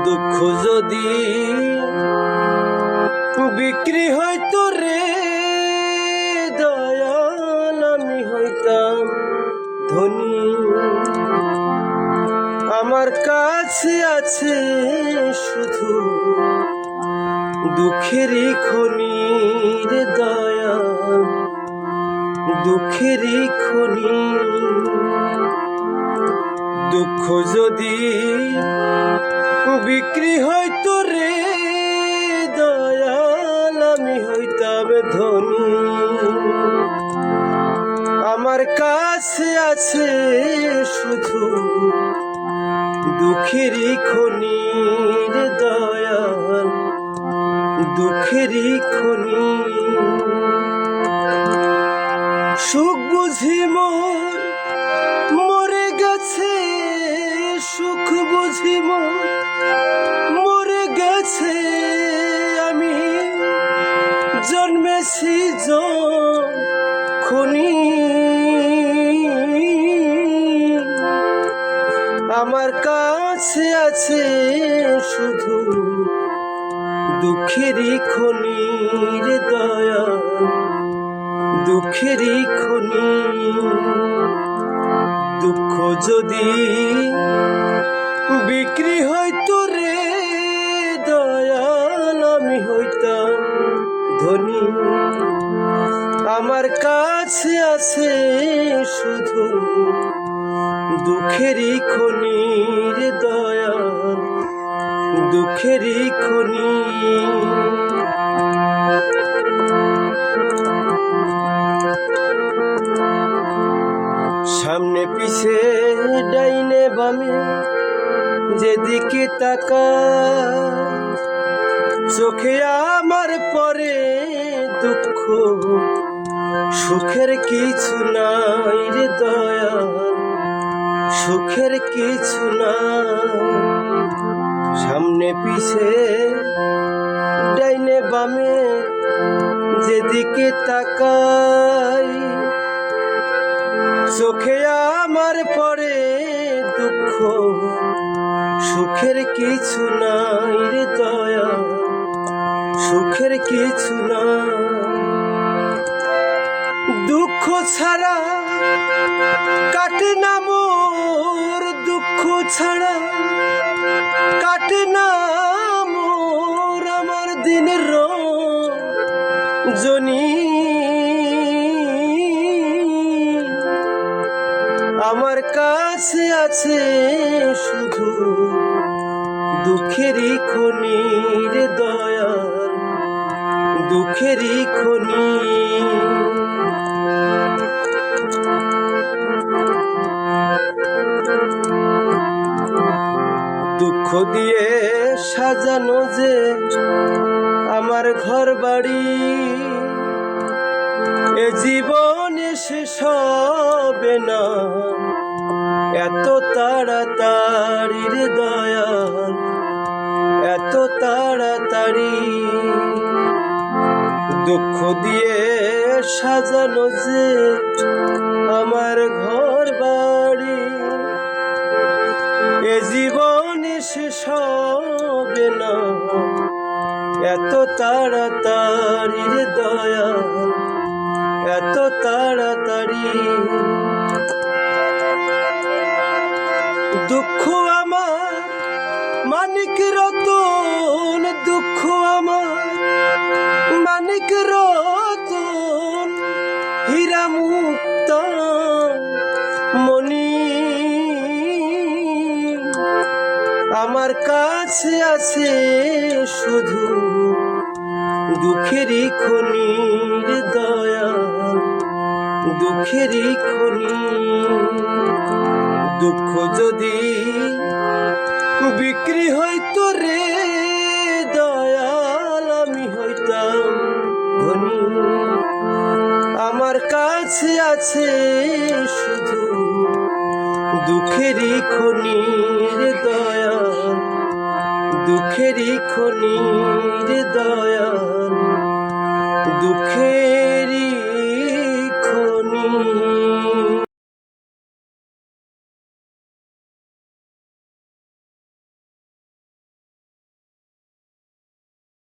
দুঃখ যদি বিক্রি হইতো রে দয়াল আমি হইতাম ধনী। আমার কাছে আছে শুধু দুঃখেরই খনি রে দয়াল, দুঃখেরই খনি। দুঃখ যদি বিক্রি হইতো রে দয়াল আমি হইতাম ধনী। আমার কাছে আছে শুধু দুঃখেরই খনি রে দয়াল, দুঃখেরই খনি। সুখ বুঝি মোর মরে গেছে, সুখ বুঝি মোর মরে গেছে। আমি জন্মেছি যখনি, আমার কাছে আছে শুধু দুঃখেরই খনি রে দয়াল, দুঃখেরই খনি। দুঃখ যদি বিক্রি হইতো রে দয়াল আমি হইতাম ধনী। আমার কাছে আছে শুধু দুঃখেরই খনি রে দয়াল, দুঃখেরই খনি। সামনে পিছে ডাইনে বামে যেদিকে তাকাই, চোখে আমার পরে দুঃখ, সুখের কিছু নাই রে দয়াল, সুখের কিছু নাই। সামনে পিছে ডাইনে বামে যেদিকে তাকাই, চোখে আমার পরে দুঃখ, সুখের কিছু নাই রে দয়াল, সুখের কিছু নাই। দুঃখ ছাড়া কাটে না মোর, দুঃখ ছাড়া কাটে না মোর আমার দিনের রজনী। আমার কাছে আছে শুধু দুঃখেরই খনি রে দয়াল, দুঃখেরই খনি। দুঃখ দিয়ে সাজানো যে আমার ঘর বাড়ি, এ জীবনে শেষ হবে না এত তাড়াতাড়ি রে দয়াল, এত তাড়াতাড়ি। দুঃখ দিয়ে সাজানো যে আমার ঘর বাড়ি, এ জীবনে শেষ হবে না এত তাড়াতাড়ি রে দয়াল, এত তাড়াতাড়ি। দুঃখ আমার মানিক রতন, দুঃখ আমার মানিক রতন, হীরা মুক্তা মণি। আমার কাছে আছে শুধু দুঃখেরই খনি রে দয়াল, দুঃখেরই খনি। দুঃখ যদি বিক্রি হইতো রে দয়াল আমি হইতাম ধনী। আমার কাছে আছে শুধু দুঃখেরই খনি রে দয়াল, দুঃখেরই খনি রে দয়াল, দুঃখেরই খনি।